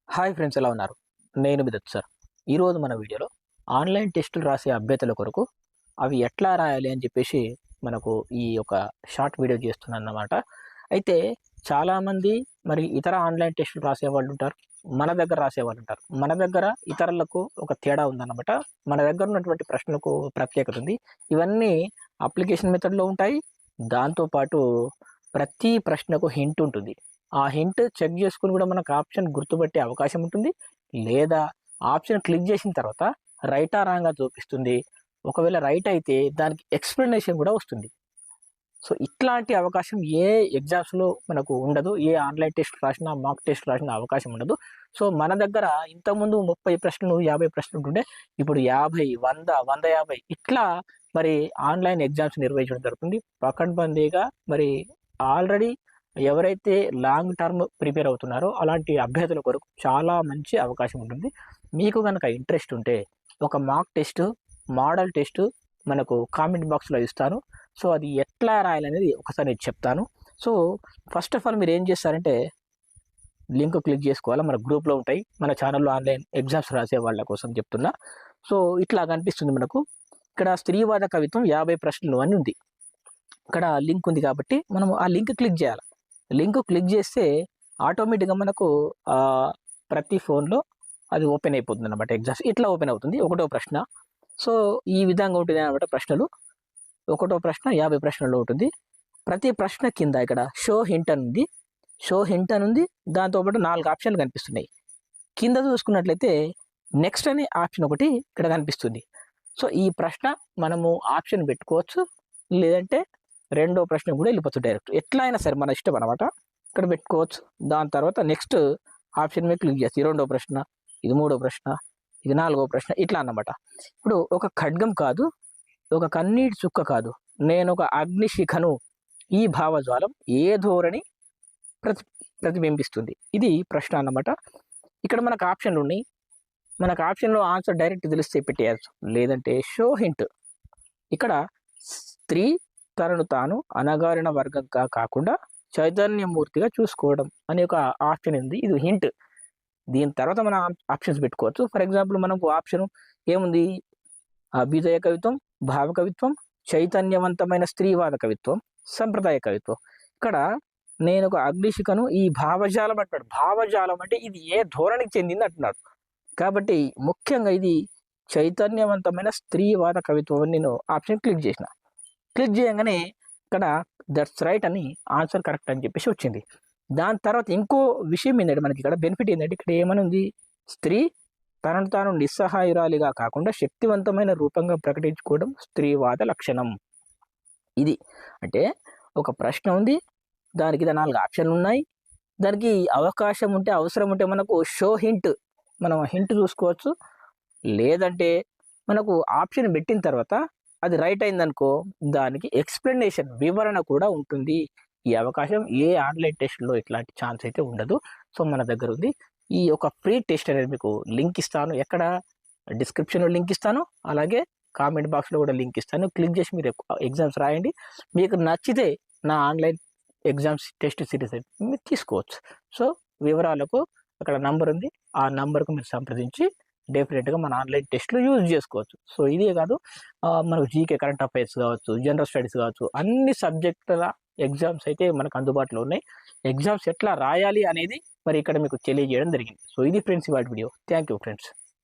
Hi friends, ఎలా ఉన్నారు? నేను మీ దత్ సార్. ఈరోజు మన వీడియోలో ఆన్లైన్ టెస్టులు రాసే అభ్యర్థుల కొరకు అవి ఎట్లా రాయాలి అని చెప్పేసి మనకు ఈ యొక్క షార్ట్ వీడియో చేస్తున్నాను అన్నమాట. అయితే చాలామంది మరి ఇతర ఆన్లైన్ టెస్టులు రాసేవాళ్ళు ఉంటారు, మన దగ్గర రాసేవాళ్ళు ఉంటారు. మన దగ్గర ఇతరులకు ఒక తేడా ఉందన్నమాట. మన దగ్గర ఉన్నటువంటి ప్రశ్నలకు ప్రత్యేకత ఉంది. ఇవన్నీ అప్లికేషన్ మెథడ్లో ఉంటాయి. దాంతోపాటు ప్రతి ప్రశ్నకు హింట్ ఉంటుంది. ఆ హింట్ చెక్ చేసుకొని కూడా మనకు ఆప్షన్ గుర్తుపట్టే అవకాశం ఉంటుంది. లేదా ఆప్షన్ క్లిక్ చేసిన తర్వాత రైటా రాంగా చూపిస్తుంది. ఒకవేళ రైట్ అయితే దానికి ఎక్స్‌ప్లనేషన్ కూడా వస్తుంది. సో, ఇట్లాంటి అవకాశం ఏ ఎగ్జామ్స్‌లో మనకు ఉండదు. ఏ ఆన్‌లైన్ టెస్ట్ రాసినా, మాక్ టెస్ట్ రాసినా అవకాశం ఉండదు. సో, మన దగ్గర ఇంతకుముందు 30 ప్రశ్నలు, 50 ప్రశ్నలు ఉంటుండే. ఇప్పుడు 50, 100, 150 ఇట్లా మరి ఆన్‌లైన్ ఎగ్జామ్స్ నిర్వహించడం జరుగుతుంది. పకడ్బందీగా మరి ఆల్రెడీ ఎవరైతే లాంగ్ టర్మ్ ప్రిపేర్ అవుతున్నారో అలాంటి అభ్యర్థుల కొరకు చాలా మంచి అవకాశం ఉంటుంది. మీకు గనక ఇంట్రెస్ట్ ఉంటే ఒక మాక్ టెస్ట్, మోడల్ టెస్ట్ మనకు కామెంట్ బాక్స్‌లో ఇస్తాను. సో, అది ఎట్లా రాయాలనేది ఒకసారి నేను చెప్తాను. సో, ఫస్ట్ ఆఫ్ ఆల్ మీరేం చేస్తారంటే లింక్ క్లిక్ చేసుకోవాలా. మన గ్రూప్‌లో ఉంటాయి. మన ఛానెల్‌లో ఆన్‌లైన్ ఎగ్జామ్స్ రాసే వాళ్ళ కోసం చెప్తున్నా. సో, ఇట్లా కనిపిస్తుంది మనకు. ఇక్కడ స్త్రీవాద కవిత్వం 50 ప్రశ్నలు అని ఉంది. ఇక్కడ లింక్ ఉంది కాబట్టి మనం ఆ లింక్ క్లిక్ చేయాలి. లింక్ క్లిక్ చేస్తే ఆటోమేటిక్‌గా మనకు ప్రతి ఫోన్‌లో అది ఓపెన్ అయిపోతుందన్నమాట ఎగ్జామ్స్. ఇట్లా ఓపెన్ అవుతుంది. ఒకటో ప్రశ్న. సో, ఈ విధంగా ఉంటుందన్నమాట ప్రశ్నలు. ఒకటో ప్రశ్న 50 ప్రశ్నల్లో ఉంటుంది. ప్రతి ప్రశ్న కింద ఇక్కడ షో హింట్ అని ఉంది. షో హింట్ అని ఉంది. దాంతో పాటు 4 ఆప్షన్లు కనిపిస్తున్నాయి. కింద చూసుకున్నట్లయితే నెక్స్ట్ అనే ఆప్షన్ ఒకటి ఇక్కడ కనిపిస్తుంది. సో, ఈ ప్రశ్న మనము ఆప్షన్ పెట్టుకోవచ్చు. లేదంటే రెండో ప్రశ్న కూడా వెళ్ళిపోవచ్చు డైరెక్ట్. ఎట్లా అయినా సరే మన ఇష్టం అనమాట. ఇక్కడ పెట్టుకోవచ్చు. దాని తర్వాత నెక్స్ట్ ఆప్షన్ మీద క్లిక్ చేసి ఇది రెండో ప్రశ్న, ఇది మూడో ప్రశ్న, ఇది నాలుగో ప్రశ్న ఇట్లా అన్నమాట. ఇప్పుడు ఒక ఖడ్గం కాదు, ఒక కన్నీటి చుక్క కాదు, నేనొక అగ్నిశిఖను, ఈ భావజాలం ఏ ధోరణి ప్రతి ప్రతిబింబిస్తుంది. ఇది ప్రశ్న అన్నమాట. ఇక్కడ మనకు ఆప్షన్లు ఉన్నాయి. మనకు ఆప్షన్‌లో ఆన్సర్ డైరెక్ట్ తెలిస్తే పెట్టేయచ్చు. లేదంటే షో హింట్. ఇక్కడ స్త్రీ తనను తాను అణగారిన వర్గంగా కాకుండా చైతన్యమూర్తిగా చూసుకోవడం అనే ఒక ఆప్షన్ ఉంది. ఇది హింట్. దీని తర్వాత మనం ఆప్షన్స్ పెట్టుకోవచ్చు. ఫర్ ఎగ్జాంపుల్ మనకు ఆప్షన్ ఏముంది? అభ్యుదయ కవిత్వం, భావ కవిత్వం, చైతన్యవంతమైన స్త్రీవాద కవిత్వం, సంప్రదాయ కవిత్వం. ఇక్కడ నేను ఒక అగ్నిశిఖను ఈ భావజాలం అంటాడు. భావజాలం అంటే ఇది ఏ ధోరణికి చెందింది అంటున్నాడు. కాబట్టి ముఖ్యంగా ఇది చైతన్యవంతమైన స్త్రీవాద కవిత్వం అని నేను ఆప్షన్ క్లిక్ చేసిన. క్లిక్ చేయంగానే ఇక్కడ దట్స్ రైట్ అని ఆన్సర్ కరెక్ట్ అని చెప్పేసి వచ్చింది. దాని తర్వాత ఇంకో విషయం ఏంటంటే మనకి ఇక్కడ బెనిఫిట్ ఏంటంటే ఇక్కడ ఏమని ఉంది? స్త్రీ తనను తాను నిస్సహాయురాలిగా కాకుండా శక్తివంతమైన రూపంగా ప్రకటించుకోవడం స్త్రీవాద లక్షణం. ఇది అంటే ఒక ప్రశ్న ఉంది. దానికి 4 ఆప్షన్లు ఉన్నాయి. దానికి అవకాశం ఉంటే, అవసరం ఉంటే మనకు షో హింట్ మనం హింట్ చూసుకోవచ్చు. లేదంటే మనకు ఆప్షన్ పెట్టిన తర్వాత అది రైట్ అయిందనుకో దానికి ఎక్స్‌ప్లనేషన్ వివరణ కూడా ఉంటుంది. ఈ అవకాశం ఏ ఆన్‌లైన్ టెస్ట్‌లో ఇట్లాంటి ఛాన్స్ అయితే ఉండదు. సో, మన దగ్గర ఉంది. ఈ యొక్క ఫ్రీ టెస్ట్ అనేది మీకు లింక్ ఇస్తాను. ఎక్కడ? డిస్క్రిప్షన్‌లో లింక్ ఇస్తాను. అలాగే కామెంట్ బాక్స్‌లో కూడా లింక్ ఇస్తాను. క్లిక్ చేసి మీరు ఎగ్జామ్స్ రాయండి. మీకు నచ్చితే నా ఆన్‌లైన్ ఎగ్జామ్స్ టెస్ట్ సిరీస్ అయితే మీరు తీసుకోవచ్చు. సో, వివరాలకు అక్కడ నంబర్ ఉంది. ఆ నంబర్‌కు మీరు సంప్రదించి డెఫినిట్‌గా మన ఆన్‌లైన్ టెస్ట్‌లు యూజ్ చేసుకోవచ్చు. సో, ఇదే కాదు మనకు జీకే కరెంట్ అఫైర్స్ కావచ్చు, జనరల్ స్టడీస్ కావచ్చు, అన్ని సబ్జెక్టుల ఎగ్జామ్స్ అయితే మనకు అందుబాటులో ఉన్నాయి. ఎగ్జామ్స్ ఎట్లా రాయాలి అనేది మరి ఇక్కడ మీకు తెలియజేయడం జరిగింది. సో, ఇది ఫ్రెండ్స్ ఇవాల్టి వీడియో. Thank you friends.